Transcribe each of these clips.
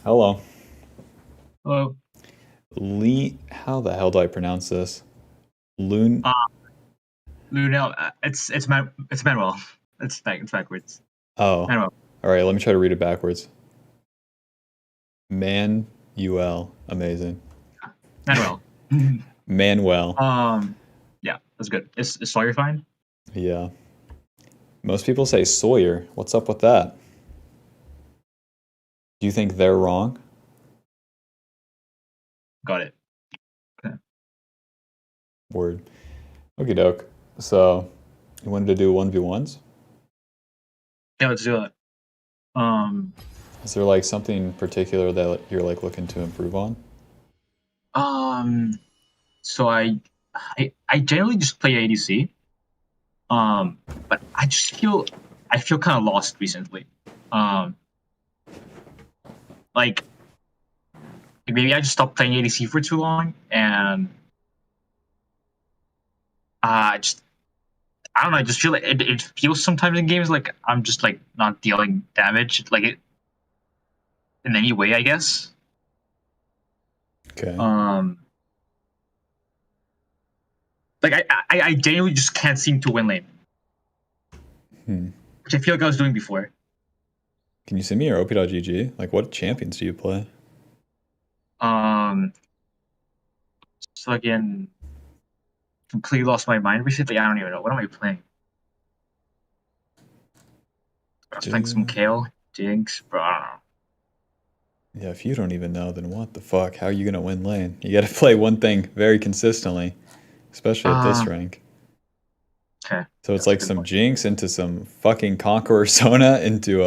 Hello. Hello. How the hell do I pronounce this? Loon. Uh, Lunel. It's Manuel. It's backwards. Oh. Manuel. All right, let me try to read it backwards. Manuel. Amazing. Manuel. Manuel. Yeah, that's good. Is Sawyer fine? Yeah. Most people say Sawyer. What's up with that? Do you think they're wrong? Got it. Okay. Word. Okie doke. So, you wanted to do 1v1s? Yeah, let's do it. Um, Is there like something particular that you're like looking to improve on? um. So I generally just play ADC. But I feel kind of lost recently. Um, like maybe I just stopped playing ADC for too long, and I just I don't know. I just feel like it feels sometimes in games like I'm just like not dealing damage in any way. I guess. Okay. Um, like I genuinely just can't seem to win lane, Hmm. which I feel like I was doing before. Can you send me your op.gg? Like, what champions do you play? Um, so again, completely lost my mind recently. I don't even know what am I playing. I was playing some Do Kale, Jinx, bro. I don't know. Yeah, if you don't even know, then what the fuck? How are you gonna win lane? You gotta play one thing very consistently, especially at this Um, rank. okay, So it's that's a like good some point. Jinx into some fucking Conqueror Sona into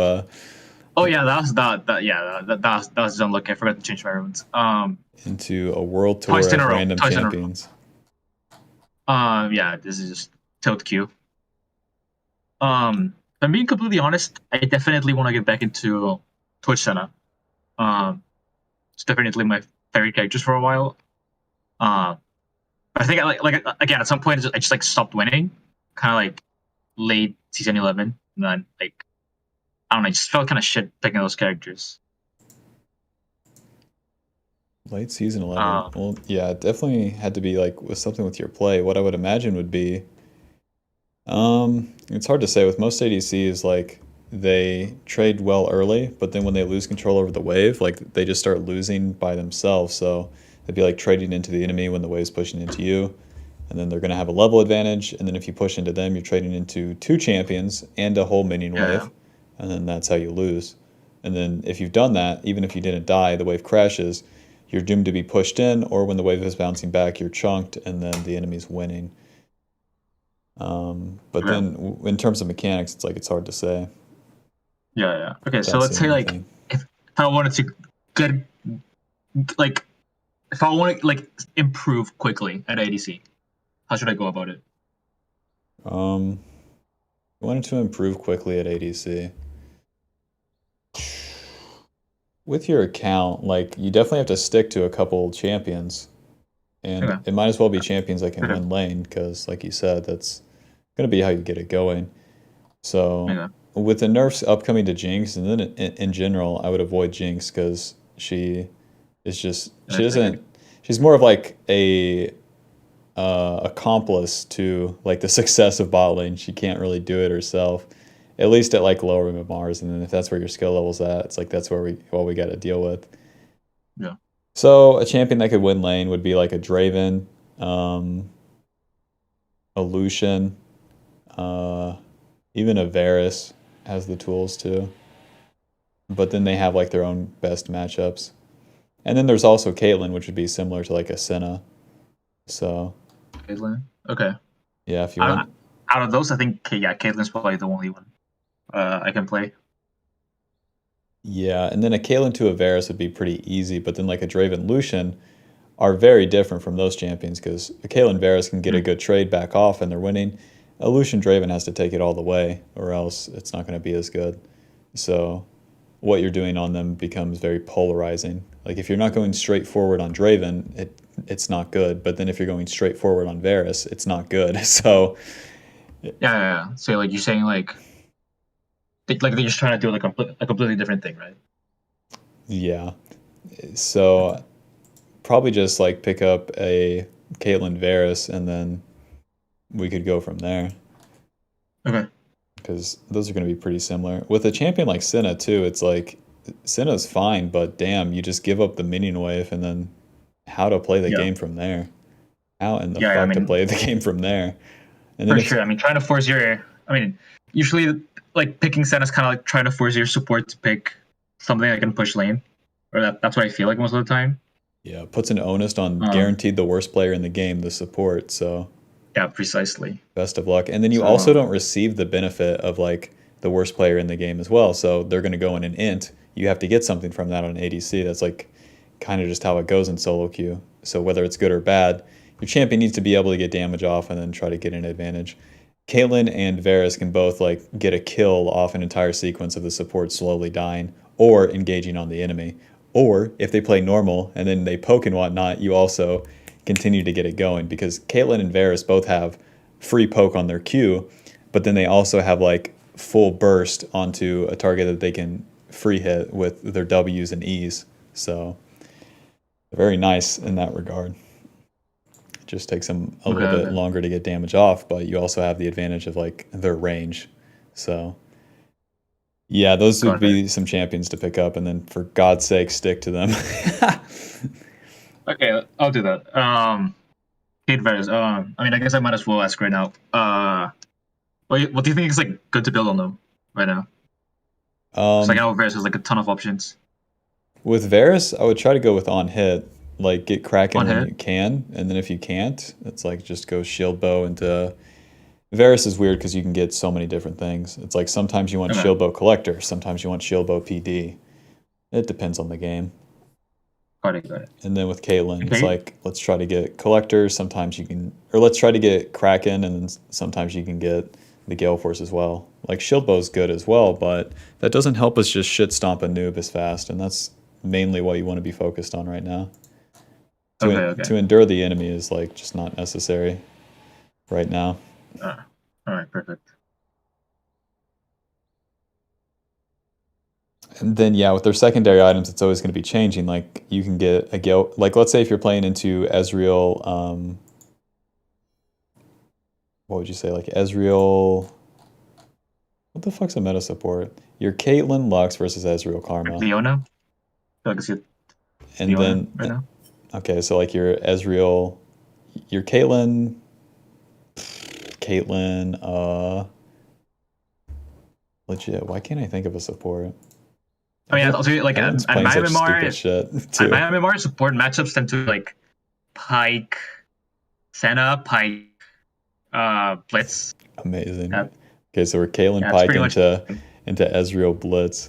Oh yeah, that was unlucky. I forgot to change my runes. a world tour of random Twice in a row. champions. Yeah, this is just tilt Q. If I'm being completely honest, I definitely want to get back into Twitch Senna. Um, it's definitely my favorite characters for a while. Uh, but I think like again at some point I just like stopped winning, kind of like late season 11, and then like I don't know, I just felt kind of shit picking those characters. Late season 11. Um, Well, yeah, it definitely had to be like with something with your play. What I would imagine would be, it's hard to say with most ADCs, like they trade well early, but then when they lose control over the wave, like they just start losing by themselves. So they'd be like trading into the enemy when the wave's pushing into you, and then they're going to have a level advantage. And then if you push into them, you're trading into two champions and a whole minion yeah, wave, and then that's how you lose. And then if you've done that, even if you didn't die, the wave crashes, you're doomed to be pushed in, or when the wave is bouncing back, you're chunked, and then the enemy's winning. But yeah, then in terms of mechanics, it's like it's hard to say yeah. Okay, so without let's seeing say like anything. if I wanted to get like if I want to like improve quickly at ADC, how should I go about it? Um, I wanted to improve quickly at ADC. With your account, like you definitely have to stick to a couple champions, and Okay, it might as well be champions that can okay, win lane, because like you said, that's gonna be how you get it going. So okay. with the nerfs upcoming to Jinx, and then in general, I would avoid Jinx because I she figured. doesn't she's more of like a accomplice to like the success of bot lane. She can't really do it herself, at least at like lower Mars. And then if that's where your skill level's at, it's like that's where we got to deal with. Yeah. So a champion that could win lane would be like a Draven, um, a Lucian, uh, even a Varus has the tools too. But then they have like their own best matchups. And then there's also Caitlyn, which would be similar to like a Senna. So Caitlyn. Okay. yeah, if you Out, want. out of those, I think yeah, Caitlyn's probably the only one I can play. Yeah, and then a Kalen to a Varus would be pretty easy, but then like a Draven Lucian are very different from those champions because a Kalen Varus can get a Hmm. good trade back off and they're winning. A Lucian Draven has to take it all the way or else it's not going to be as good. So what you're doing on them becomes very polarizing. Like if you're not going straight forward on Draven, it's not good. But then if you're going straight forward on Varus, it's not good. So Yeah. So like you're saying like they're just trying to do like a completely different thing, right? Yeah. So probably just like pick up a Caitlyn Varys and then we could go from there Okay. because those are going to be pretty similar. With a champion like Senna too, it's like Senna's fine, but damn, you just give up the minion wave and then how to play the Yeah. game from there. How in the Yeah. I fuck to mean, play the game from there? And then for if sure. I mean, trying to force your. I mean, usually like picking Sen is kind of like trying to force your support to pick something that can push lane, or that's what I feel like most of the time. yeah, puts an onus on Um. guaranteed the worst player in the game, the support. So Yeah. Precisely. best of luck. And then you also So. don't receive the benefit of like the worst player in the game as well. So they're going to go in an int. You have to get something from that on ADC. That's like kind of just how it goes in solo queue. So whether it's good or bad, your champion needs to be able to get damage off and then try to get an advantage. Caitlyn and Varus can both like get a kill off an entire sequence of the support slowly dying or engaging on the enemy. Or if they play normal and then they poke and whatnot, you also continue to get it going because Caitlyn and Varus both have free poke on their Q, but then they also have like full burst onto a target that they can free hit with their W's and E's. So very nice in that regard. It just takes them a Okay. little bit Okay. longer to get damage off, but you also have the advantage of like their range. So yeah, those would Got it. be some champions to pick up, and then for God's sake, stick to them. Okay. I'll do that. Kate Varys. I mean, I guess I might as well ask right now. What do you think is like good to build on them right now? It's like I know Varys has like a ton of options. With Varus, I would try to go with on hit, like get Kraken On when hit. you can, and then if you can't, it's like just go shield bow into. Varus is weird because you can get so many different things. It's like sometimes you want Okay. shield bow collector, sometimes you want shield bow PD. It depends on the game. Got it. Got it. And then with Caitlyn, it's Okay. like let's try to get collector. Sometimes you can, or let's try to get Kraken, and then sometimes you can get the Gale Force as well. Like shield bow is good as well, but that doesn't help us just shit stomp a noob as fast, and that's mainly what you want to be focused on right now. Okay. To Okay. endure the enemy is like just not necessary right now. All right. Perfect. And then yeah, with their secondary items, it's always going to be changing. Like you can get a Gale, like let's say if you're playing into Ezreal, what would you say? Like Ezreal, what the fuck's a meta support? Your Caitlyn Lux versus Ezreal Karma, Leona. I feel like I see and Leona then right now. okay, so like your Ezreal, your Caitlyn, legit. Why can't I think of a support? I mean, I'll tell you, like Everyone's at playing my such stupid MMR, shit at too. my MMR support matchups tend to like Pike, Senna, Pike, Blitz. Amazing. Uh, Okay, so we're Kalen yeah, it's Pike pretty much. into Ezreal Blitz.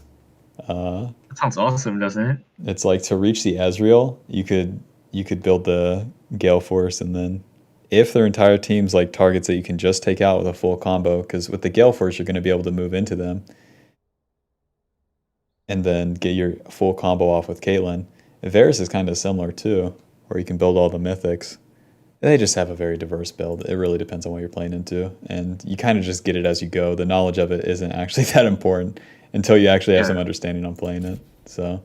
That sounds awesome, doesn't it? It's like to reach the Ezreal, you could build the Gale Force, and then if their entire team's like targets that you can just take out with a full combo, because with the Gale Force you're going to be able to move into them, and then get your full combo off with Caitlyn. Varus is kind of similar too, where you can build all the mythics. They just have a very diverse build. It really depends on what you're playing into, and you kind of just get it as you go. The knowledge of it isn't actually that important until you actually have some Yeah. understanding on playing it. So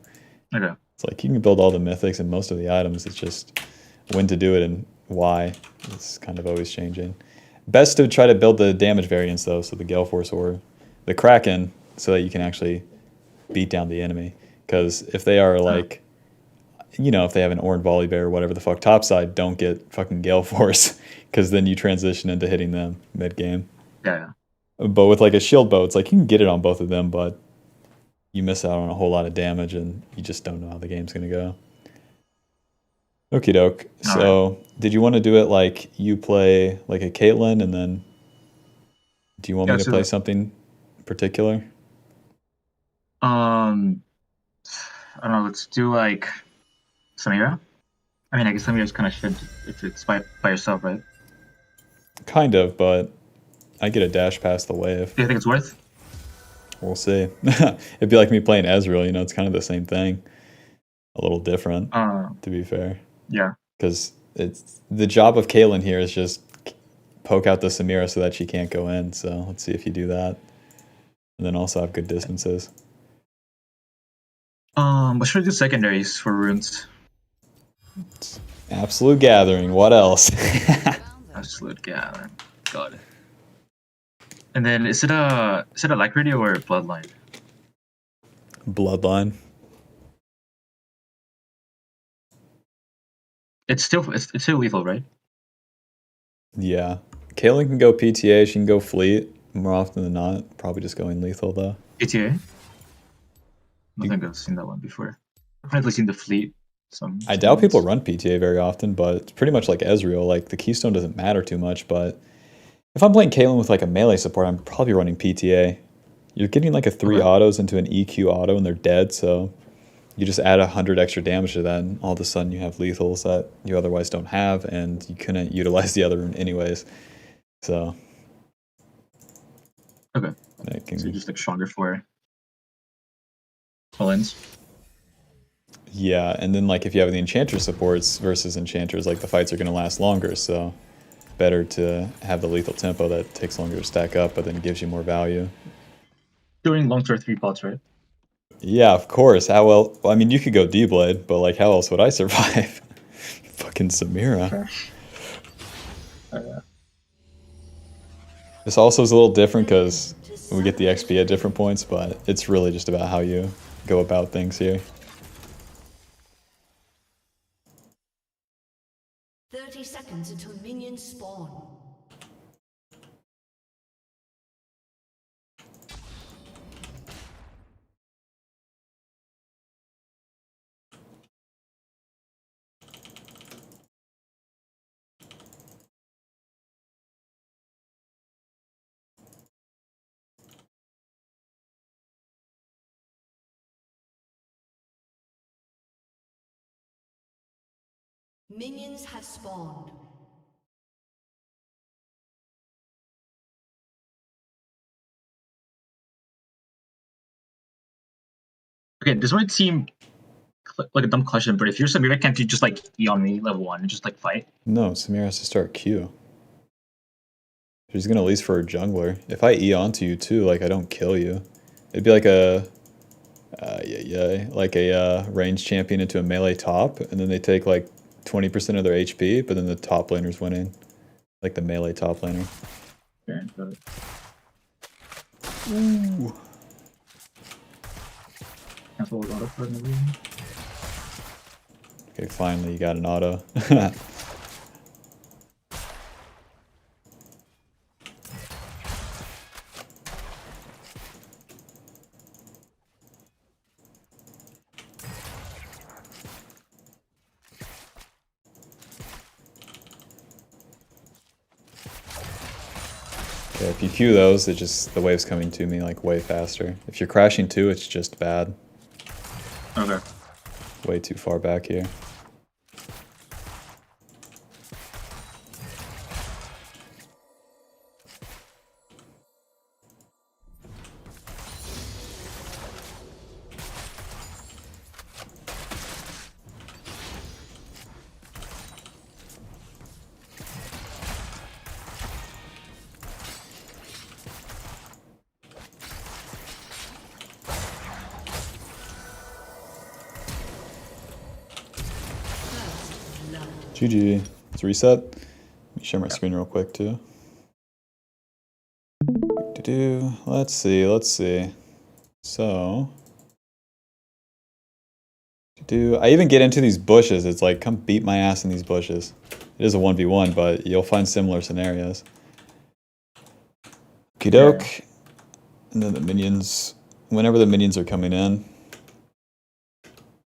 Okay. it's like you can build all the mythics and most of the items. It's just when to do it and why. It's kind of always changing. Best to try to build the damage variants though, so the Gale Force or the Kraken, so that you can actually beat down the enemy. Because if they are like, if they have an Orin Volley Bear or whatever the fuck topside, don't get fucking Gale Force, because then you transition into hitting them mid game. Yeah. But with like a shield bow, it's like you can get it on both of them, but you miss out on a whole lot of damage, and you just don't know how the game's gonna go. Okie doke. All right. So, did you want to do it like you play like a Caitlyn, and then do you want Yeah, me to so play something particular? I don't know. Let's do like Samira. I mean, I guess Samira's kind of shit if it's by yourself, right? Kind of, but I get a dash past the wave. Do you think it's worth? We'll see. It'd be like me playing Ezreal, it's kind of the same thing. A little different, to be fair. Yeah. Because it's the job of Caitlyn here is just poke out the Samira so that she can't go in. So let's see if you do that. And then also have good distances. What should I do secondaries for runes? Absolute Gathering. What else? Absolute Gathering. Got it. And then is it a Alacrity or a Bloodline? Bloodline. It's still lethal, right? Yeah. Kaylin can go PTA, she can go Fleet. More often than not, probably just going lethal though. PTA? I think I've seen that one before. I've definitely seen the Fleet. I doubt people run PTA very often, but it's pretty much like Ezreal. Like the keystone doesn't matter too much, but if I'm playing Kaylin with like a melee support, I'm probably running PTA. You're getting like a 3 Okay. autos into an EQ auto and they're dead, so you just add 100 extra damage to that and all of a sudden you have lethals that you otherwise don't have and you couldn't utilize the other rune anyways. So Okay. So just like stronger for call-ins. Yeah, and then like if you have the enchanter supports versus enchanters, like the fights are going to last longer, so better to have the lethal tempo that takes longer to stack up, but then gives you more value. Doing long-term 3 pots, right? Yeah, of course. How well? I mean, you could go D-Blade, but like, how else would I survive? Fucking Samira. Sure. Yeah. This also is a little different because we get the XP at different points, but it's really just about how you go about things here. 30 seconds until minions spawn. Minions have spawned. Okay, this might seem like a dumb question, but if you're Samira, can't you just like E on me level 1 and just like fight? No, Samira has to start Q. She's gonna lease for a jungler. If I E onto you too, like I don't kill you. It'd be like a like a range champion into a melee top, and then they take like 20% of their HP, but then the top laner's winning, like the melee top laner. Okay, got it. Ooh. Cancel a lot of card maybe. Okay, finally you got an auto. Okay, if you Q those, it just the wave's coming to me like way faster. If you're crashing too, it's just bad. Okay. Way too far back here. GG. Let's reset. Let me share my screen real quick too. Let's see. So, I even get into these bushes. It's like, come beat my ass in these bushes. It is a 1v1, but you'll find similar scenarios. Okey-doke. Yeah. And then the minions, whenever the minions are coming in,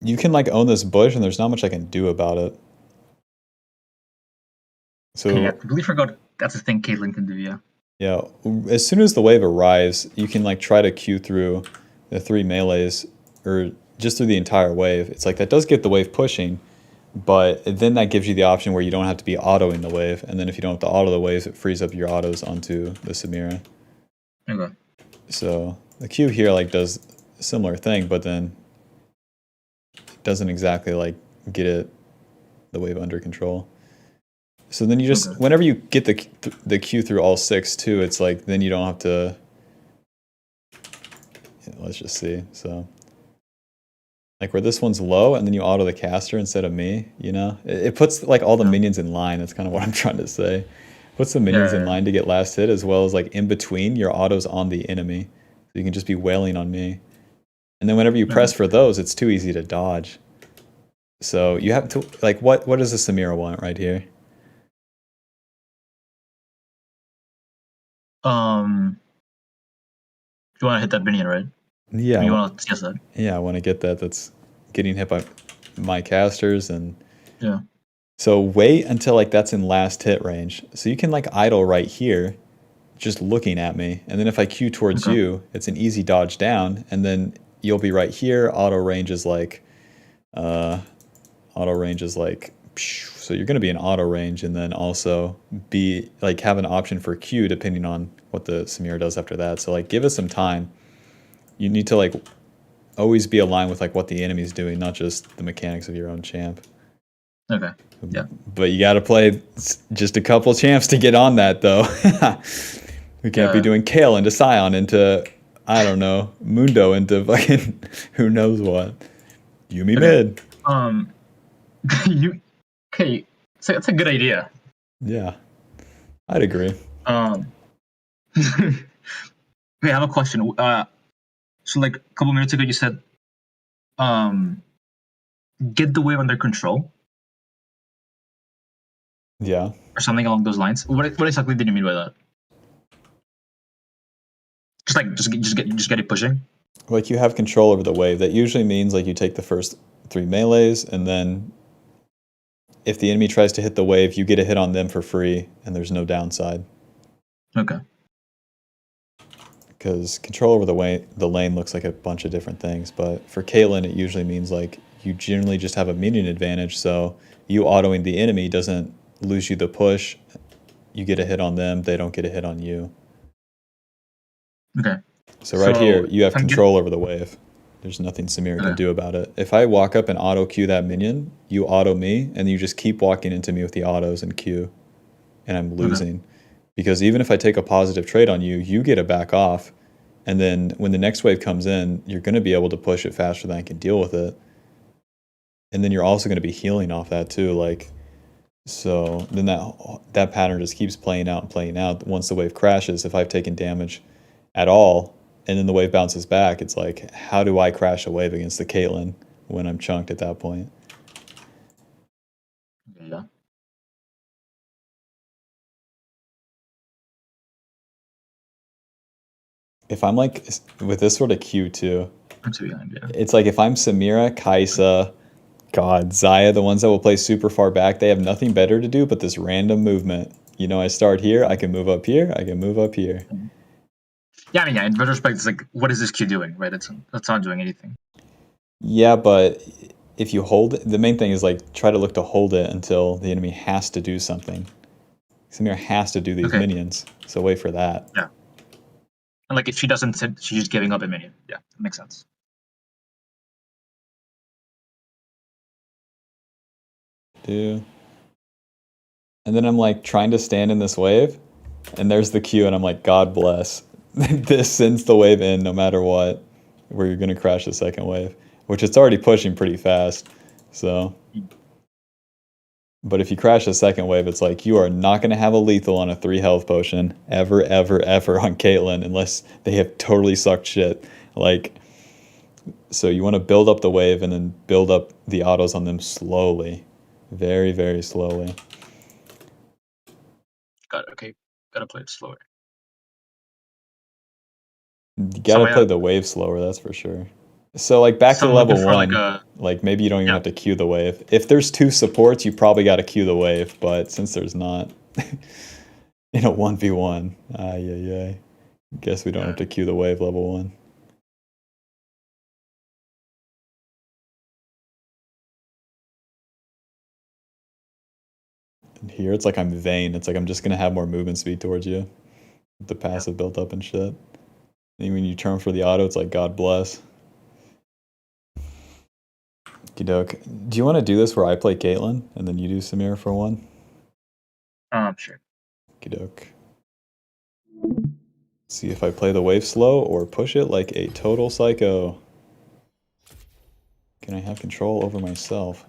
you can like own this bush and there's not much I can do about it. So Okay, I completely forgot that's a thing Caitlyn can do, yeah. yeah, as soon as the wave arrives, you can like try to queue through the 3 melees or just through the entire wave. It's like that does get the wave pushing, but then that gives you the option where you don't have to be autoing the wave. And then if you don't have to auto the waves, it frees up your autos onto the Samira. Okay. So the Q here like does a similar thing, but then it doesn't exactly like get the wave under control. So then you just, Okay. whenever you get the Q through all 6 too, it's like, then you don't have to, let's just see, so. Like where this one's low and then you auto the caster instead of me, you know? It puts like all the minions in line. That's kind of what I'm trying to say. Puts the minions in line to get last hit, as well as like in between your autos on the enemy. So you can just be wailing on me. And then whenever you press for those, it's too easy to dodge. So you have to, like, what does the Samira want right here? You want to hit that minion, right? Yeah. You want to CS that? Yeah, I want to get that. That's getting hit by my casters and... Yeah. So wait until like that's in last hit range. So you can like idle right here, just looking at me. And then if I Q towards you, it's an easy dodge down. And then you'll be right here. Auto range is like, so you're going to be in auto range and then also be like have an option for Q depending on what the Samira does after that. So like give us some time. You need to like always be aligned with like what the enemy's doing, not just the mechanics of your own champ. Okay. Yeah. But you got to play just a couple champs to get on that, though. We can't be doing Kale into Scion into, I don't know, Mundo into fucking who knows what. Yumi mid. Okay. So that's a good idea. Yeah, I'd agree. Okay, I have a question. So like a couple minutes ago, you said, get the wave under control. Yeah. Or something along those lines. What exactly did you mean by that? Just get it pushing. Like you have control over the wave. That usually means like you take the first 3 melees, and then if the enemy tries to hit the wave, you get a hit on them for free, and there's no downside. Okay. Because control over the lane looks like a bunch of different things, but for Caitlyn, it usually means like you generally just have a minion advantage. So you autoing the enemy doesn't lose you the push. You get a hit on them, they don't get a hit on you. Okay. So right here, you have control over the wave. There's nothing Samira can do about it. If I walk up and auto Q that minion, you auto me, and you just keep walking into me with the autos and Q, and I'm losing. Because even if I take a positive trade on you, you get a back off, and then when the next wave comes in, you're going to be able to push it faster than I can deal with it. And then you're also going to be healing off that too, like... So then that pattern just keeps playing out and playing out. Once the wave crashes, if I've taken damage at all, and then the wave bounces back, it's like, how do I crash a wave against the Caitlyn when I'm chunked at that point? Yeah. If I'm like, with this sort of Q too, I'm too behind, yeah. It's like if I'm Samira, Kaisa, God, Xayah, the ones that will play super far back, they have nothing better to do but this random movement. You know, I start here, I can move up here, I can move up here. Yeah, I mean, yeah, in retrospect, it's like, what is this Q doing, right? That's not doing anything. Yeah, but if you hold it, the main thing is like try to look to hold it until the enemy has to do something. Samira has to do these minions, so wait for that. Yeah. And like if she doesn't, she's just giving up a minion. Yeah, that makes sense. And then I'm like trying to stand in this wave, and there's the Q, and I'm like, God bless. This sends the wave in no matter what, where you're gonna crash the second wave, which it's already pushing pretty fast. So, but if you crash the second wave, it's like you are not gonna have a lethal on a 3 health potion ever, ever, ever on Caitlyn unless they have totally sucked shit. Like, so you want to build up the wave and then build up the autos on them slowly. Very, very slowly. Gotta play it slower. You gotta play the wave slower, that's for sure. So like back to level 1, like maybe you don't even have to queue the wave. If there's 2 supports, you probably gotta queue the wave, but since there's not, in a 1v1, guess we don't have to queue the wave level 1. Here it's like I'm Vayne. It's like I'm just gonna have more movement speed towards you. With the passive built up and shit. And when you turn for the auto, it's like God bless. Okey-doke. Do you want to do this where I play Caitlyn and then you do Samira for 1? Sure. Okey-doke. See if I play the wave slow or push it like a total psycho. Can I have control over myself?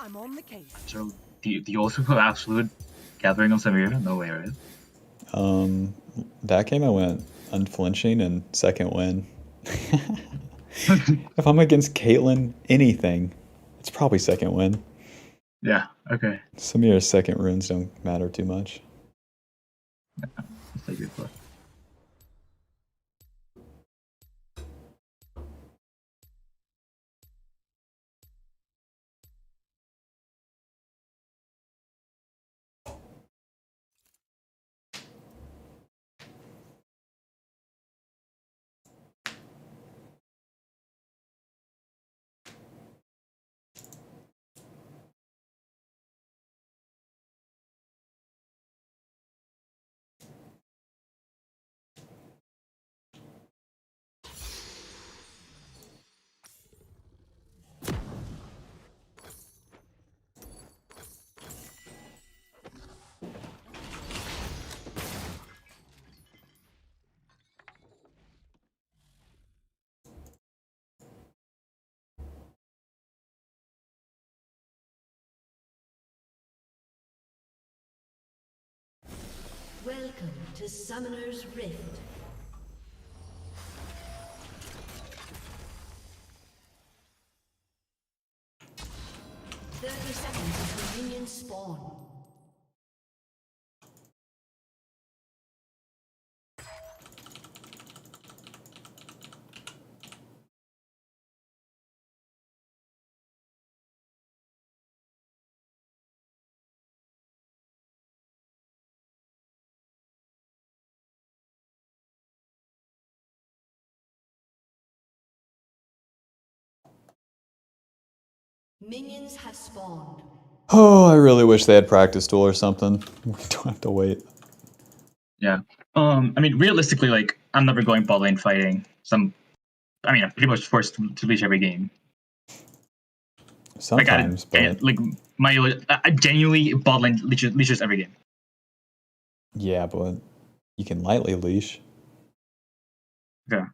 I'm on the case. So do you also have absolute gathering of Samira? No way, right? That game I went unflinching and second win. If I'm against Caitlyn, anything, it's probably second win. Yeah. Okay. Samira's second runes don't matter too much. That's a good point. Welcome to Summoner's Rift. Seconds until minions spawn. Minions have spawned. Oh, I really wish they had practice tool or something. We don't have to wait. Yeah. I mean, realistically, like, I'm never going bot lane fighting some. I mean, I'm pretty much forced to leash every game. Sometimes, like, but like I genuinely bot lane leashes every game. yeah, but you can lightly leash. Yeah.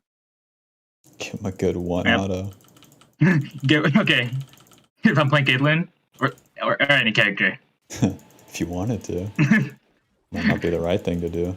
Give him a good one Yep. auto. Okay. If I'm playing Caitlyn or any character. If you wanted to. Might not be the right thing to do.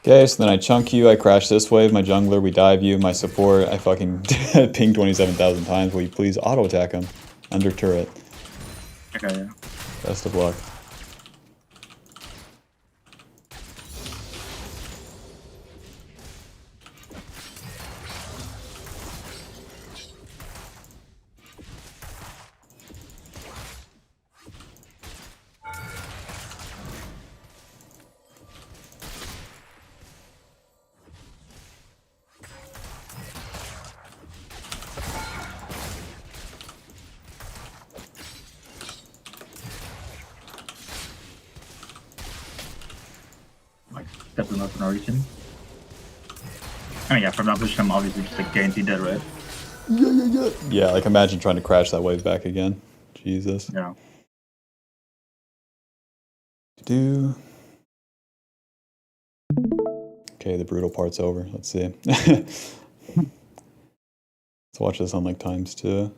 Okay, so then I chunk you, I crash this wave, my jungler, we dive you, my support, I fucking ping 27,000 times. Will you please auto attack him? Under turret. Okay. Yeah. Best of luck. Like, definitely not an origin. I mean, yeah, from that position, I'm obviously just like guaranteed dead, right? Yeah, like imagine trying to crash that wave back again. Jesus. Yeah. Do. Okay, the brutal part's over. Let's see. Let's watch this on like ×2.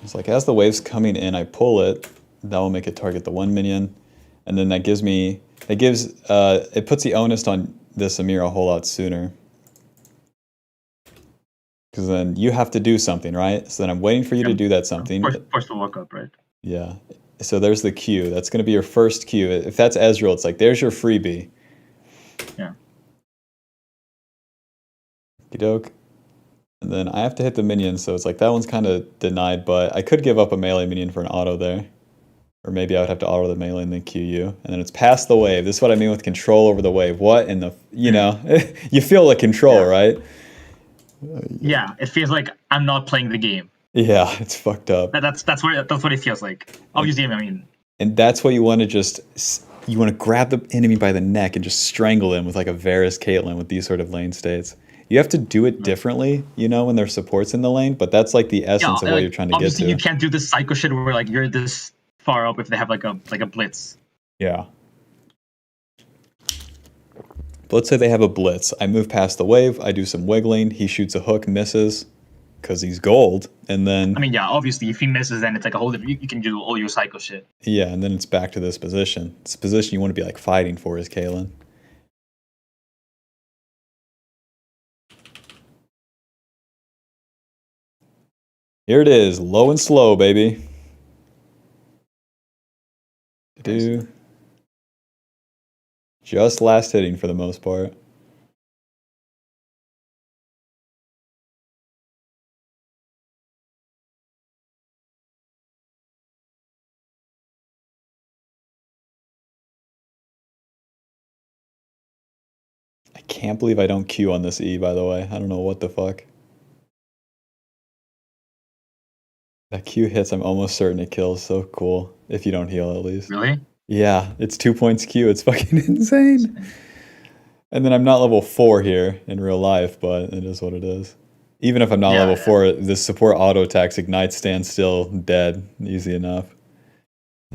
It's like as the wave's coming in, I pull it. That will make it target the 1 minion, and then that gives me it puts the onus on this Amir a whole lot sooner. Because then you have to do something, right? So then I'm waiting for you to do that something. Force to walk up, right? Yeah. So there's the Q. That's going to be your first Q. If that's Ezreal, it's like there's your freebie. Yeah. Okey-doke. And then I have to hit the minion, so it's like that one's kind of denied, but I could give up a melee minion for an auto there. Or maybe I would have to auto the melee and then Q you. And then it's past the wave. This is what I mean with control over the wave. What in the, you know, you feel the control, right? Yeah, it feels like I'm not playing the game. Yeah, it's fucked up. That's what it feels like. Obviously, I mean. And that's what you want to you want to grab the enemy by the neck and just strangle him with like a Varus Caitlyn with these sort of lane states. You have to do it differently, you know, when there's supports in the lane, but that's like the essence of what you're trying to get to. Obviously, you can't do this psycho shit where like you're this far up if they have like a blitz. Yeah. But let's say they have a blitz. I move past the wave, I do some wiggling, he shoots a hook, misses, because he's gold, and then... I mean, yeah, obviously, if he misses, then it's like a whole different... You can do all your psycho shit. Yeah, and then it's back to this position. It's a position you want to be like fighting for is Kaylin. Here it is, low and slow, baby. Do just last hitting for the most part. I can't believe I don't Q on this E, by the way. I don't know what the fuck. That Q hits, I'm almost certain it kills. So cool. If you don't heal, at least. Really? Yeah, it's 2 points Q. It's fucking insane. And then I'm not level 4 here in real life, but it is what it is. Even if I'm not level 4, the support auto attacks, ignite, stand still, dead. Easy enough.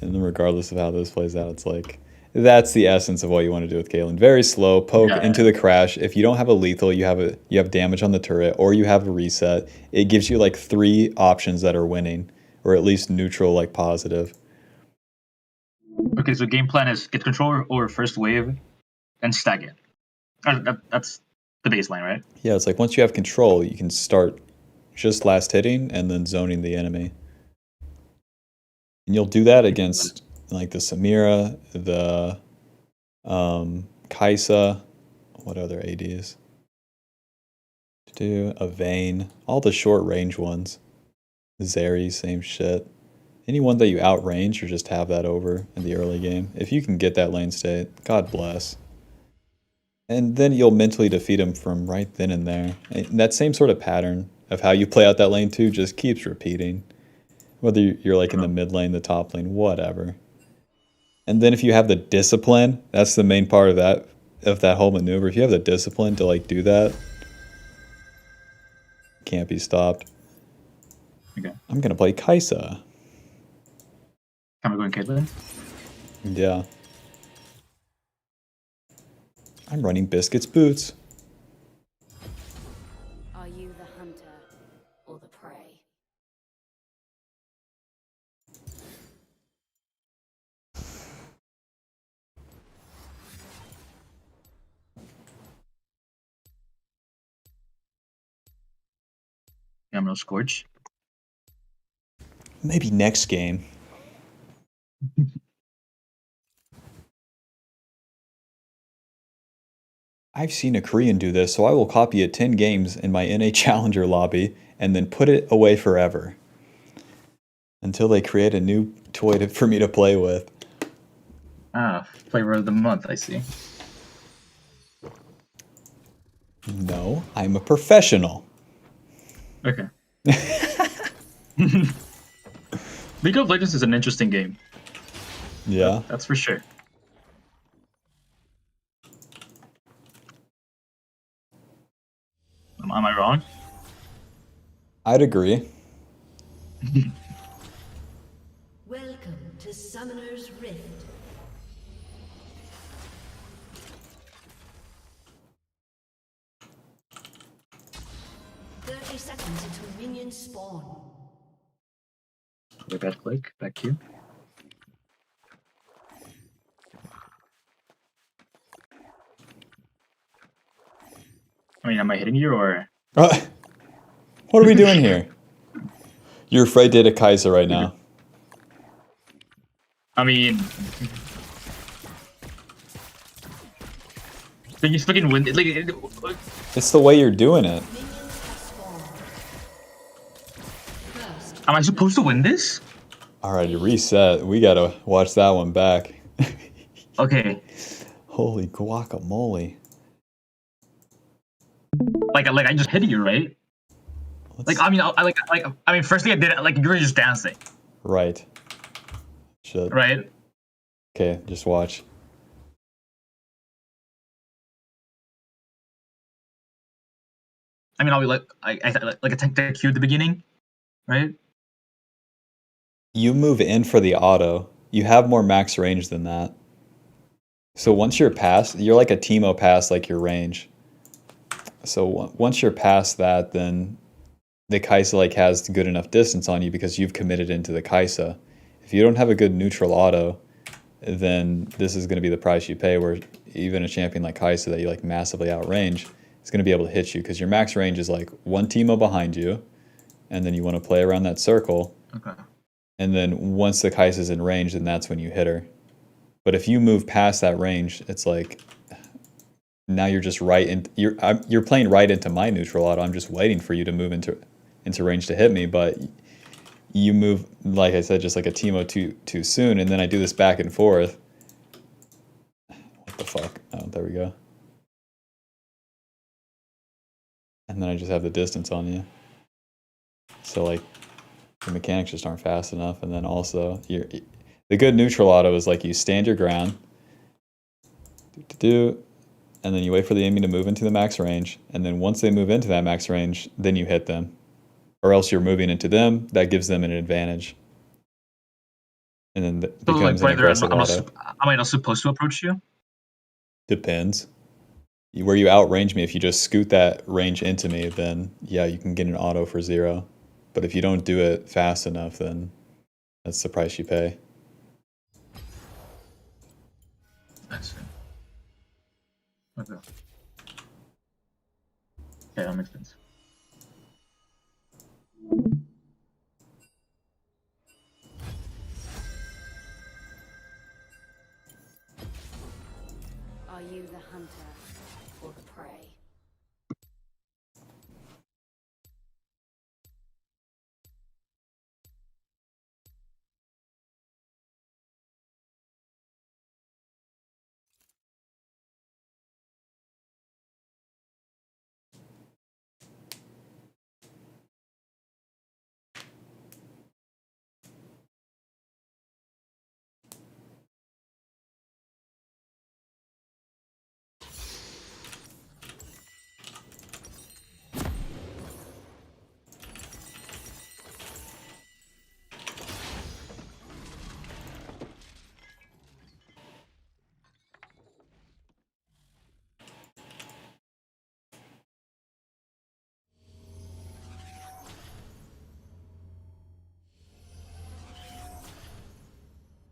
And then regardless of how this plays out, it's like... That's the essence of what you want to do with Kaylin. Very slow, poke into the crash. If you don't have a lethal, you have damage on the turret, or you have a reset. It gives you like 3 options that are winning, or at least neutral, like positive. Okay, so game plan is get control over first wave, and stack it. That's the baseline, right? Yeah, it's like once you have control, you can start just last hitting and then zoning the enemy. And you'll do that against like the Samira, the Kaisa, what other ADs? A Vayne, all the short range ones. Zeri, same shit. Anyone that you outrange or just have that over in the early game. If you can get that lane state, God bless. And then you'll mentally defeat him from right then and there. And that same sort of pattern of how you play out that lane too just keeps repeating. Whether you're like in the mid lane, the top lane, whatever. And then if you have the discipline, that's the main part of that whole maneuver. If you have the discipline to like do that, can't be stopped. Okay. I'm gonna play Kaisa. Can we go in Caitlyn? Yeah. I'm running Biscuit's boots. Are you the hunter or the prey? Yeah, I'm no Scorch. Maybe next game. I've seen a Korean do this, so I will copy it 10 games in my NA Challenger lobby and then put it away forever. Until they create a new toy for me to play with. Ah, flavor of the month, I see. No, I'm a professional. Okay. League of Legends is an interesting game. Yeah. That's for sure. Am I wrong? I'd agree. Welcome to Summoner's Rift. Seconds until minions spawn. Okay, bad click. Back Q. I mean, am I hitting you or? What are we doing here? You're afraid to hit a Kai'Sa right now. I mean, then you fucking win. Like, It's the way you're doing it. am I supposed to win this? Alrighty, reset. We gotta watch that one back. Okay. Holy guacamole. Like I just hit you, right? Like I mean, firstly I did it like you were just dancing. Right. Shit. Right. Okay, just watch. I mean, I'll be like I attack the Q at the beginning, right? You move in for the auto. You have more max range than that. So once you're past, you're like a Teemo past like your range. So once you're past that, then the Kai'Sa like has good enough distance on you because you've committed into the Kai'Sa. If you don't have a good neutral auto, then this is going to be the price you pay, where even a champion like Kai'Sa that you like massively outrange is going to be able to hit you because your max range is like one Teemo behind you, and then you want to play around that circle. Okay. And then once the Kai'Sa's in range, then that's when you hit her. But if you move past that range, it's like now you're just right in. You're playing right into my neutral auto. I'm just waiting for you to move into range to hit me, but you move, like I said, just like a Teemo too soon, and then I do this back and forth. What the fuck? Oh, there we go. And then I just have the distance on you. So like the mechanics just aren't fast enough, and then also the good neutral auto is like you stand your ground, and then you wait for the enemy to move into the max range, and then once they move into that max range, then you hit them. Or else you're moving into them, that gives them an advantage. And then it becomes an aggressive auto. Am I not supposed to approach you? Depends. Where you outrange me, if you just scoot that range into me, then yeah, you can get an auto for 0. But if you don't do it fast enough, then that's the price you pay. I see. Okay. Okay, that makes sense. Are you the hunter or the prey?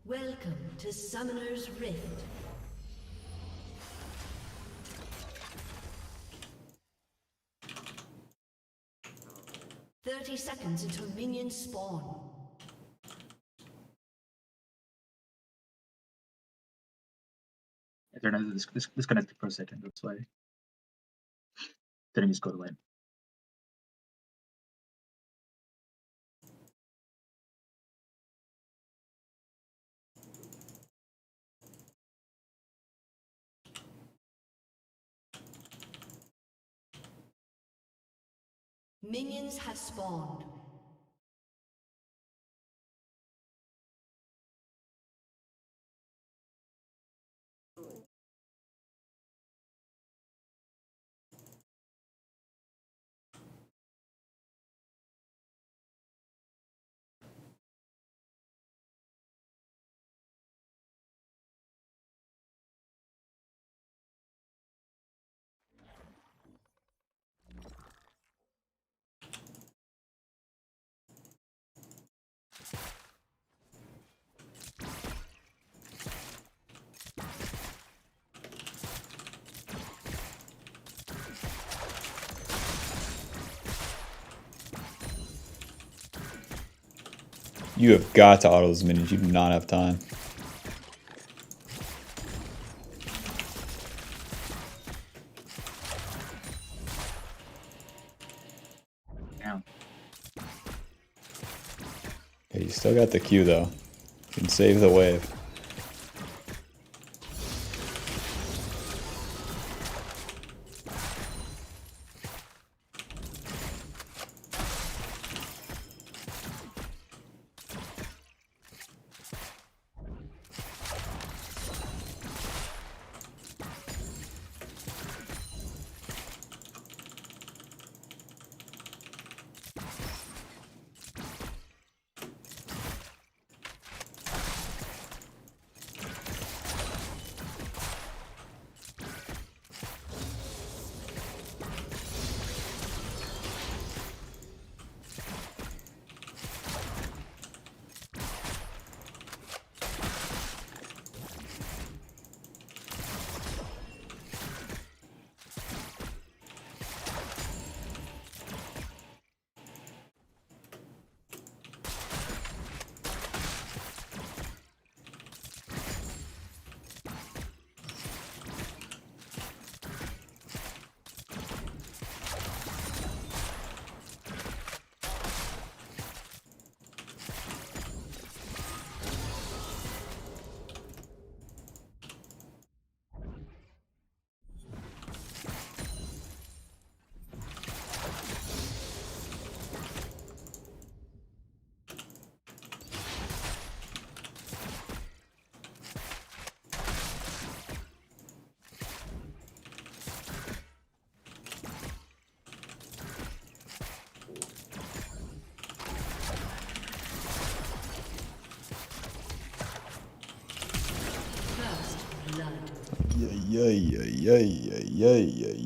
Welcome to Summoner's Rift. Seconds until minions spawn. Internet is disconnected for a second. That's why. Didn't just go to lane. Minions have spawned. You have got to auto those minions. You do not have time. Damn. Okay, you still got the Q though. You can save the wave.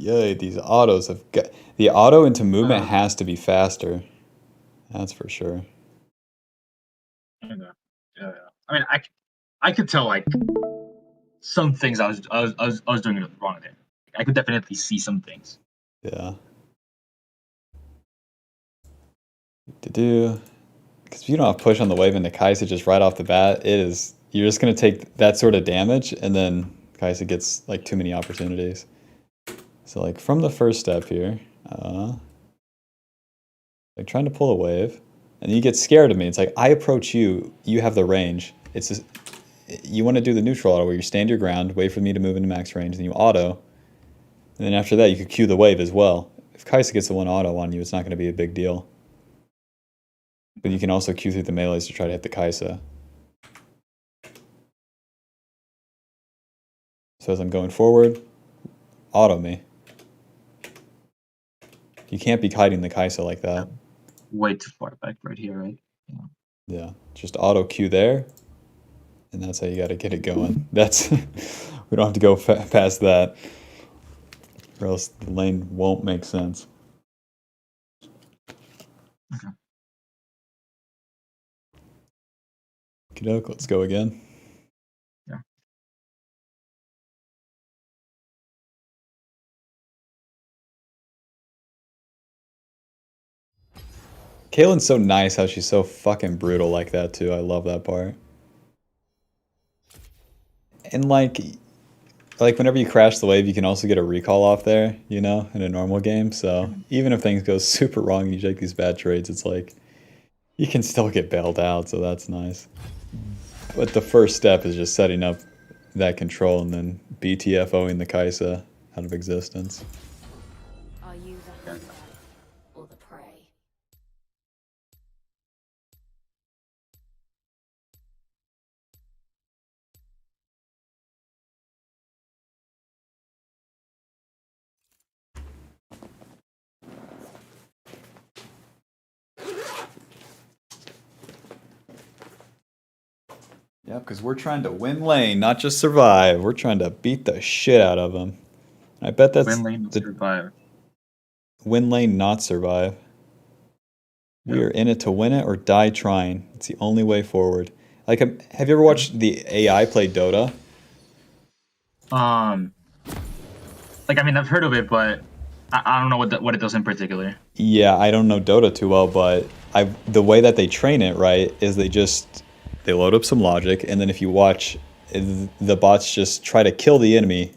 Yay. These autos have got... The auto into movement has to be faster. That's for sure. Yeah. I mean, I could tell like some things I was doing it wrong there. I could definitely see some things. Yeah. To do, because if you don't have push on the wave into Kaisa just right off the bat, you're just gonna take that sort of damage, and then Kaisa gets like too many opportunities. So like from the first step here, like trying to pull a wave, and you get scared of me. It's like I approach you, you have the range. It's just, you want to do the neutral auto where you stand your ground, wait for me to move into max range, then you auto, and then after that you could Q the wave as well. If Kaisa gets the one auto on you, it's not going to be a big deal. But you can also Q through the melees to try to hit the Kaisa. So as I'm going forward, auto me. You can't be kiting the Kaisa like that. Way too far back right here, right? Yeah, just auto Q there, and that's how you got to get it going. That's we don't have to go past that, or else the lane won't make sense. Okay. Okey-doke, let's go again. Yeah. Kaylin's so nice how she's so fucking brutal like that too. I love that part. And like whenever you crash the wave, you can also get a recall off there, you know, in a normal game. So even if things go super wrong and you take these bad trades, it's like you can still get bailed out, so that's nice. But the first step is just setting up that control and then BTFOing the Kaisa out of existence. Are you the hunter or the prey? Yeah, because we're trying to win lane, not just survive. We're trying to beat the shit out of them. I bet that's Win lane, survive. Win lane, not survive. We are in it to win it or die trying. It's the only way forward. Like, have you ever watched the AI play Dota? Like I mean, I've heard of it, but I don't know what it does in particular. Yeah, I don't know Dota too well, but the way that they train it, right, is they load up some logic, and then if you watch, the bots just try to kill the enemy,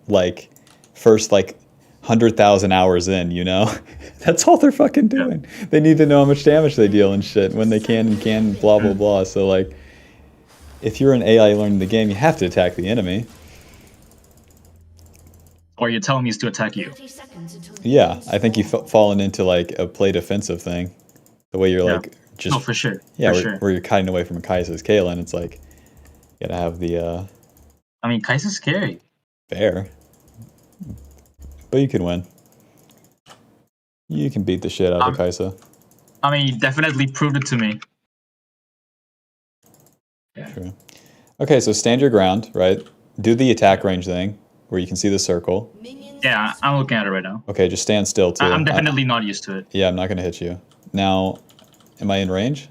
like first like 100,000 hours in, you know? That's all they're fucking doing. They need to know how much damage they deal and shit when they can, blah blah blah. So like, if you're an AI learning the game, you have to attack the enemy. Or you're telling me is to attack you. 30 seconds until Yeah, I think you've fallen into like a play defensive thing. The way you're like just No, for sure. yeah, for sure. where you're kiting away from a Kai'Sa's Kaylin, it's like you gotta have the I mean, Kai'Sa's scary. fair, but you can win. You can beat the shit out of Kai'Sa. I mean, you definitely proved it to me. True. Okay, so stand your ground, right? Do the attack range thing where you can see the circle. Yeah, I'm looking at it right now. Okay, just stand still too. I'm definitely not used to it. Yeah, I'm not gonna hit you. Now, am I in range?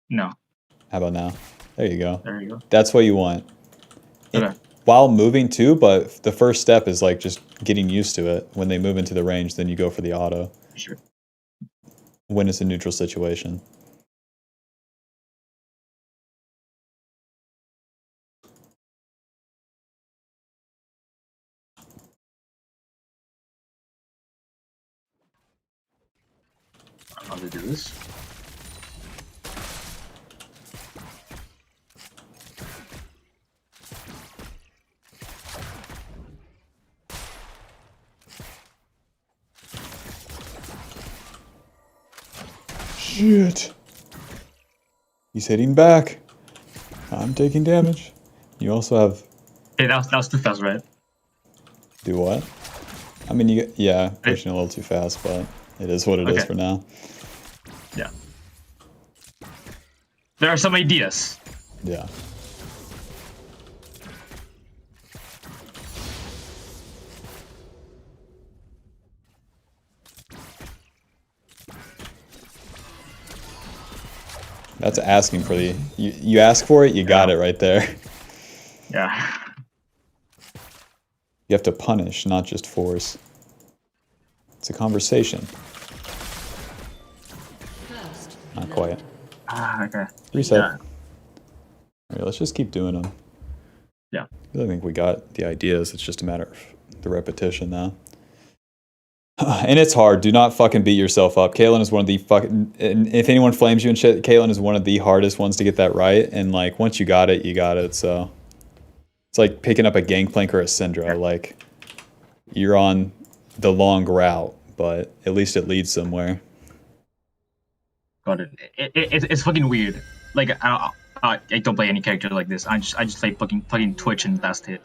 No. How about now? There you go. There you go. That's what you want. Okay. While moving too, but the first step is like just getting used to it. When they move into the range, then you go for the auto. Sure. When it's a neutral situation. I don't know how to do this. Shit. He's hitting back. I'm taking damage. You also have... Hey, that was too fast, right? Do what? I mean, yeah, pushing a little too fast, but it is what it is for now. Yeah. There are some ideas. Yeah. That's asking for the... You ask for it, you got it right there. Yeah. You have to punish, not just force. It's a conversation. first. Not quite. Okay. Reset. Yeah. Alright, let's just keep doing them. Yeah. I think we got the ideas. It's just a matter of the repetition now. And it's hard. Do not fucking beat yourself up. Kaylin is one of the fucking... And if anyone flames you and shit, Kaylin is one of the hardest ones to get that right. And, like, once you got it, you got it. So it's like picking up a Gangplank or a Syndra. Like, you're on the long route, but at least it leads somewhere. Got it. It's fucking weird. Like, I don't play any character like this. I just play fucking Twitch and last hit.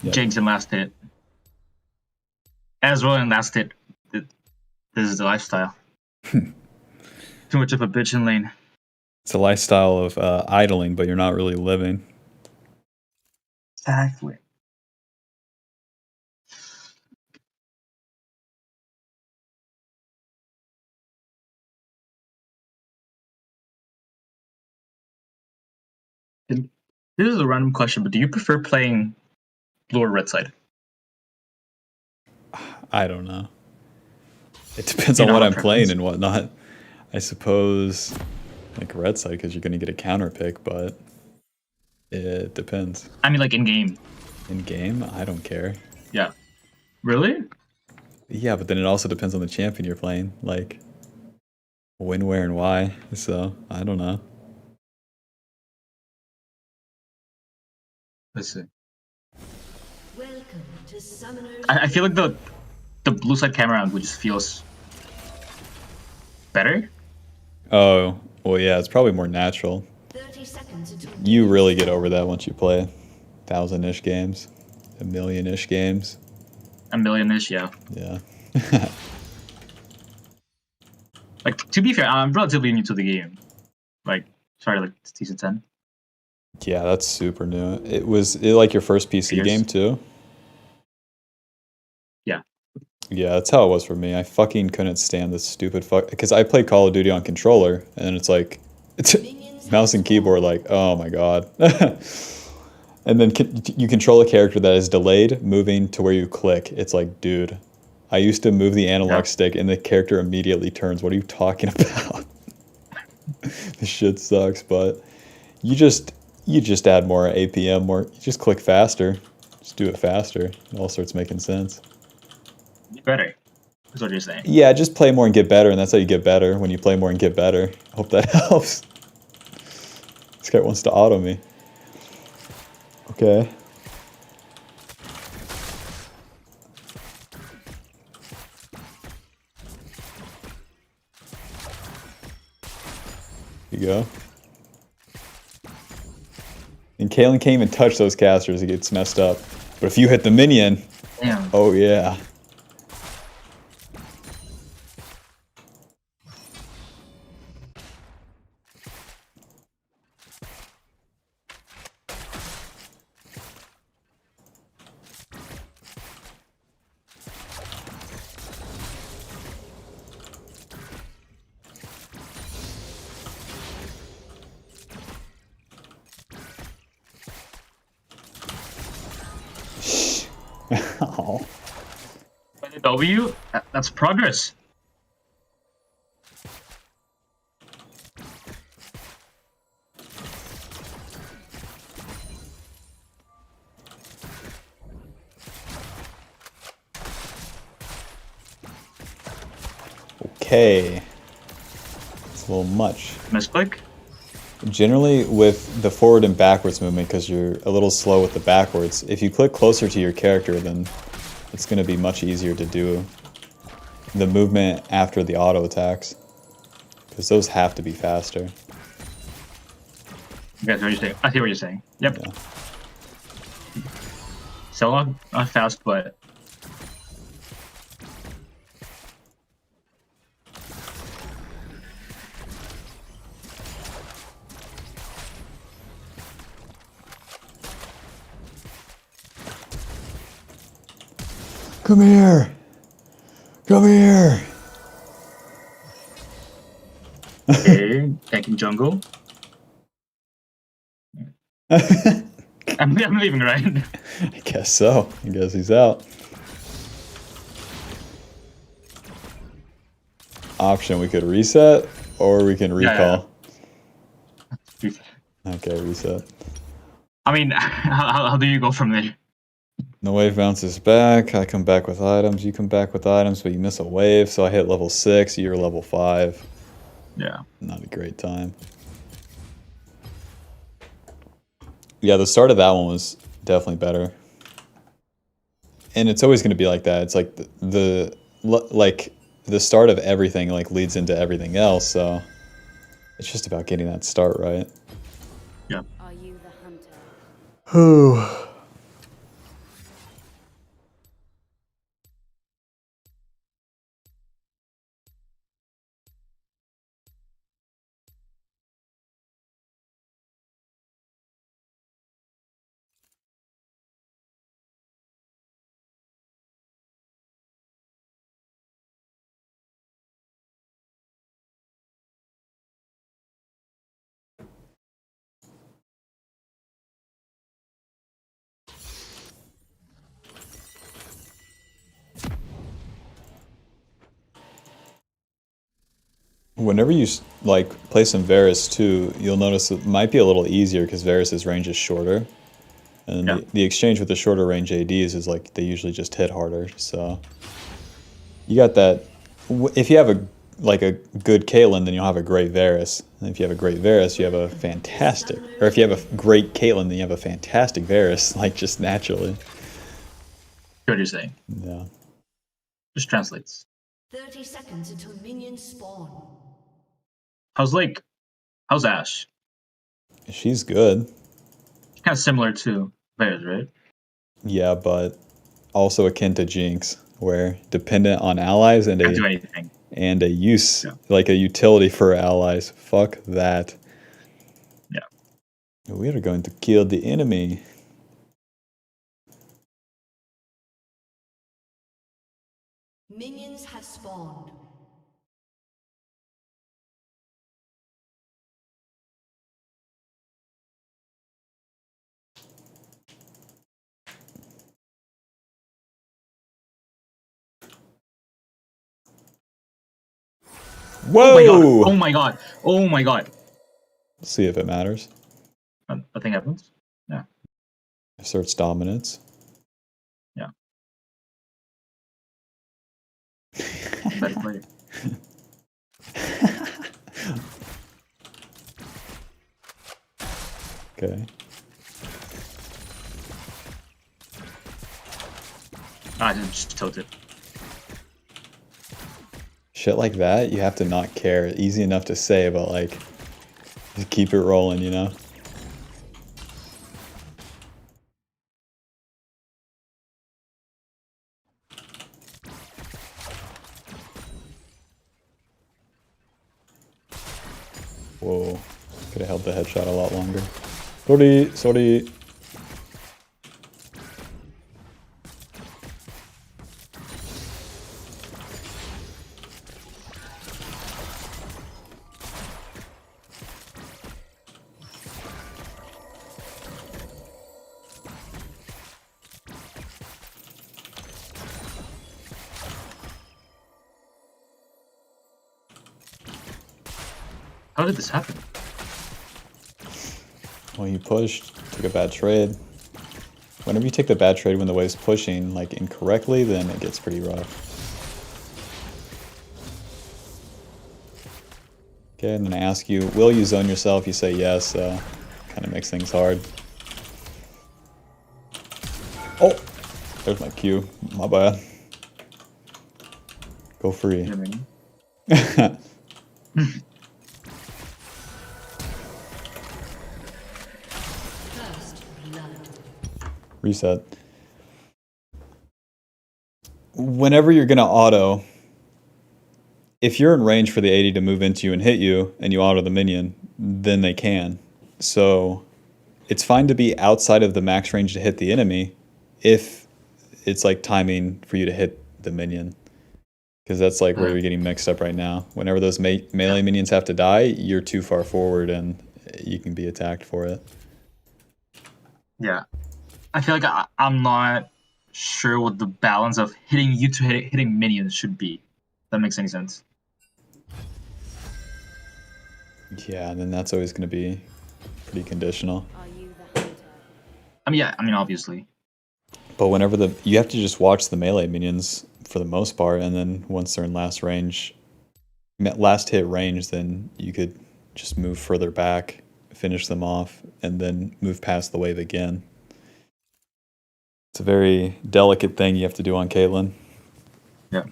Yep. Jinx and last hit. Ezreal and last hit. This is the lifestyle. Too much of a bitch in lane. It's a lifestyle of idling, but you're not really living. Exactly. This is a random question, but do you prefer playing blue or red side? I don't know. It depends You on don't what have I'm a playing preference? and whatnot. I suppose like red side because you're going to get a counter pick, but it depends. I mean, like in game. In game, I don't care. Yeah. Really? Yeah, but then it also depends on the champion you're playing. Like when, where, and why. So I don't know. Let's see. Welcome to Summoner's I feel like the blue side camera angle just feels better. Oh, well, yeah, it's probably more natural. 30 seconds until You really get over that once you play 1,000-ish games, 1,000,000-ish games. A million-ish, yeah. Yeah. Like, to be fair, I'm relatively new to the game. Like, started like season 10. Yeah, that's super new. It was like your first PC Yes. game too? Yeah. Yeah, that's how it was for me. I fucking couldn't stand this stupid fuck... Because I played Call of Duty on controller, and then it's like... mouse and keyboard, like, oh my god. And then you control a character that is delayed moving to where you click. It's like, dude, I used to move the analog Yeah. stick and the character immediately turns. What are you talking about? This shit sucks, but you just add more APM, you just click faster. Just do it faster. It all starts making sense. Better. Is what you're saying. Yeah, just play more and get better, and that's how you get better, when you play more and get better. Hope that helps. This guy wants to auto me. Okay. Here you go. And Kalen can't even touch those casters, it gets messed up. But if you hit the minion, Damn. oh yeah. Oh. By the W, that's progress. Okay. It's a little much. Misclick. Generally, with the forward and backwards movement, because you're a little slow with the backwards, if you click closer to your character, then it's going to be much easier to do the movement after the auto attacks, because those have to be faster. That's what you're saying. I see what you're saying. Yep. Yeah. So not fast, but Come here! Come here! okay. Taking jungle. I'm leaving, right? I guess so. I guess he's out. Option, we could reset, or we can recall. Yeah. Okay, reset. I mean, how do you go from there? The wave bounces back, I come back with items, you come back with items, but you miss a wave, so I hit level 6, you're level 5. Yeah. Not a great time. Yeah, the start of that one was definitely better. And it's always going to be like that. It's like the start of everything like leads into everything else, so it's just about getting that start right. Yeah. Are you the hunter? Whew. Whenever you like play some Varus too, you'll notice it might be a little easier because Varus's range is shorter. And Yeah. the exchange with the shorter range ADs is like they usually just hit harder. So you got that. If you have a good Caitlyn, then you'll have a great Varus. And if you have a great Varus, you have a fantastic. Or if you have a great Caitlyn, then you have a fantastic Varus, like just naturally. What you're saying. Yeah. Just translates. 30 seconds until minions spawn. How's Ash? She's good. Kind of similar to Varus, right? Yeah, but also akin to Jinx, where dependent on allies and Can't do anything. a use, Yeah. like a utility for allies. Fuck that. Yeah. We are going to kill the enemy. Minions have spawned. Whoa! Oh my god! Oh my god! Let's see if it matters. Nothing happens. Yeah. Asserts dominance. Yeah. Better play. Okay. I just tilted. Shit like that, you have to not care. Easy enough to say, but like, just keep it rolling, you know? Whoa. Could have held the headshot a lot longer. Sorry. How did this happen? Well, you pushed, took a bad trade. Whenever you take the bad trade when the wave's pushing, like, incorrectly, then it gets pretty rough. Okay, and then I ask you, will you zone yourself? You say yes, kind of makes things hard. Oh! There's my Q. My bad. Go free. You know what I mean? First blood. Reset. Whenever you're going to auto, if you're in range for the AD to move into you and hit you, and you auto the minion, then they can. So it's fine to be outside of the max range to hit the enemy if it's like timing for you to hit the minion. Because that's like where you're getting mixed up right now. Whenever those melee minions have to die, you're too far forward and you can be attacked for it. Yeah. I feel like I'm not sure what the balance of hitting you to hitting minions should be. If that makes any sense. Yeah, and then that's always going to be pretty conditional. Are you the hunter? I mean, yeah. I mean, obviously. But whenever you have to just watch the melee minions for the most part, and then once they're in last hit range, then you could just move further back, finish them off, and then move past the wave again. It's a very delicate thing you have to do on Caitlyn. Yeah.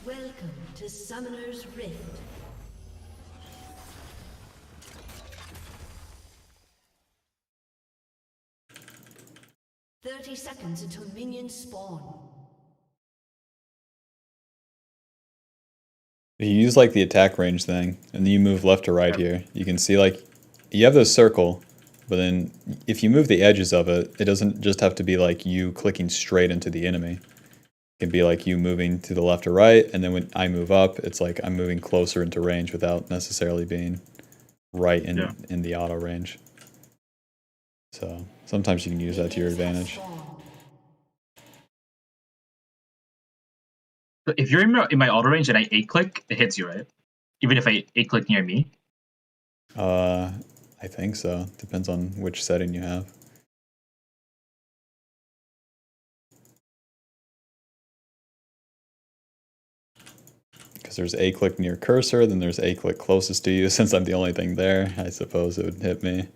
Welcome to Summoner's Rift. "30 seconds until minions spawn." If you use like the attack range thing, and then you move left to right here, you can see like, you have this circle, but then if you move the edges of it, it doesn't just have to be like you clicking straight into the enemy. It can be like you moving to the left or right, and then when I move up, it's like I'm moving closer into range without necessarily being right in the auto range. So sometimes you can use that to your advantage. But if you're in my auto range and I 8-click, it hits you, right? Even if I 8-click near me? I think so. Depends on which setting you have. Because there's A-click near cursor, then there's A-click closest to you. Since I'm the only thing there, I suppose it would hit me.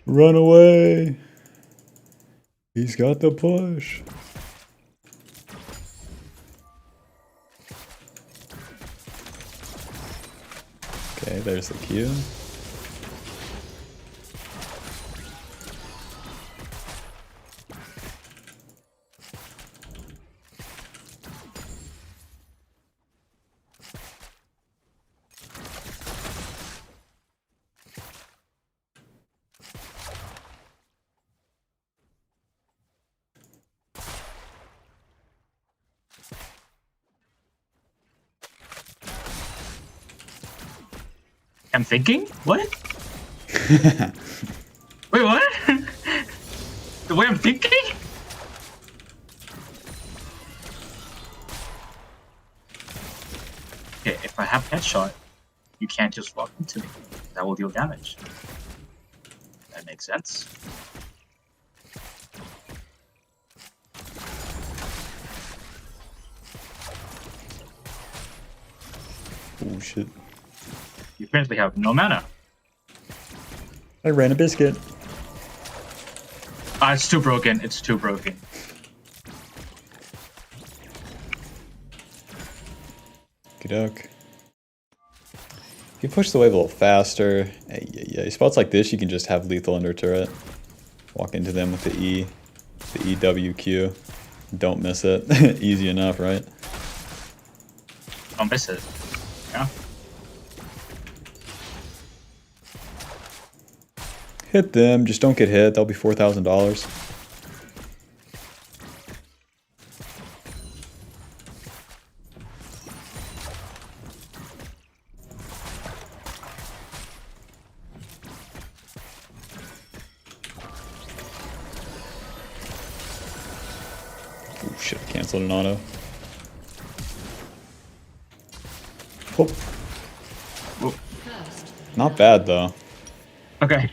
Run away. He's got the push. Okay, there's the Q. I'm thinking? What? Wait, what? The way I'm thinking? Okay, if I have headshot, you can't just walk into me. That will deal damage. That makes sense. Oh shit. You apparently have no mana. I ran a biscuit. It's too broken. It's too broken. Okey-doke. If you push the wave a little faster, yeah, spots like this, you can just have lethal under turret. Walk into them with the E, the EWQ. Don't miss it. Easy enough, right? Don't miss it. Yeah. Hit them, just don't get hit. That'll be $4,000. Oh shit, I canceled an auto. Oh. Not bad though. Okay.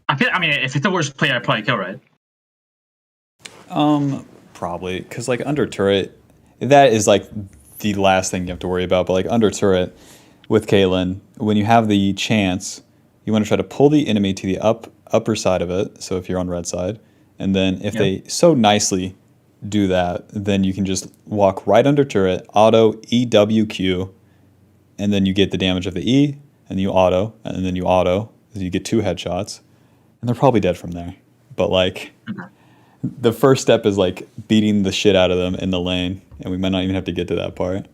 I mean, if it's the worst play, I'd probably kill, right? Probably, because like under turret, that is like the last thing you have to worry about. But like under turret with Caitlyn, when you have the chance, you want to try to pull the enemy to the upper side of it. So if you're on red side, and then if they so nicely do that, then you can just walk right under turret, auto EWQ, and then you get the damage of the E, and you auto, and then you auto, so you get 2 headshots. And they're probably dead from there. But like, the first step is like beating the shit out of them in the lane, and we might not even have to get to that part.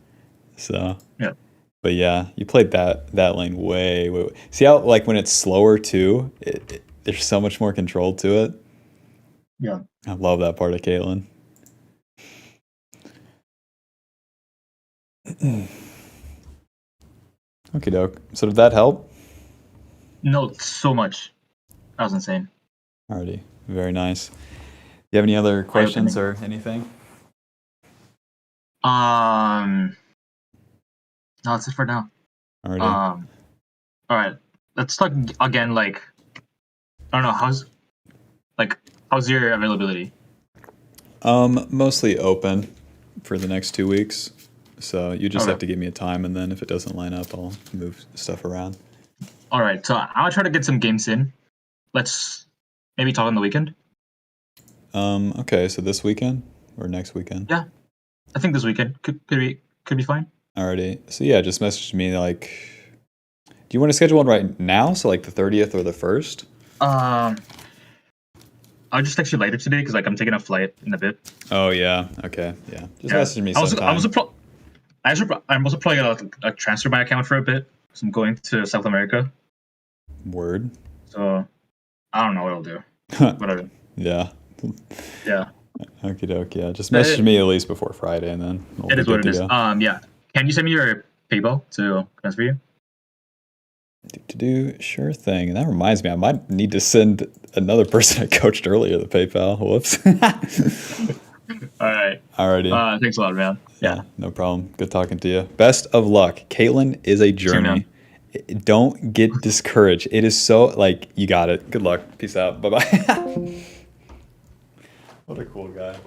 So yeah. But yeah, you played that lane way. See how like when it's slower too, there's so much more control to it. Yeah. I love that part of Caitlyn. Okie doke. So did that help? No, so much. That was insane. Alrighty, very nice. Do you have any other questions or anything? No, that's it for now. Alrighty. All right. Let's talk again. Like, I don't know, how's your availability? Mostly open for the next 2 weeks. So you just Okay. have to give me a time, and then if it doesn't line up, I'll move stuff around. All right. So I'll try to get some games in. Let's maybe talk on the weekend. Okay, so this weekend or next weekend? Yeah. I think this weekend could be fine. Alrighty. So yeah, just message me like, do you want to schedule one right now? So like the 30th or the 1st? I'll just text you later today because like I'm taking a flight in a bit. Oh yeah. Okay. Yeah. Just message me I'm sometime. also probably gonna transfer my account for a bit. So I'm going to South America. Word. So I don't know what I'll do. Whatever. Yeah. Yeah. Okie doke. Yeah. Just message me at least before Friday, and then we'll It is be what good it is. to go. Yeah. Can you send me your PayPal to transfer you? Sure thing. And that reminds me, I might need to send another person I coached earlier the PayPal. Whoops. All right. Alrighty. Thanks a lot, man. Yeah, no problem. Good talking to you. Best of luck. Caitlyn is a journey. Don't get discouraged. It is so, like, you got it. Good luck. Peace out. Bye-bye. What a cool guy.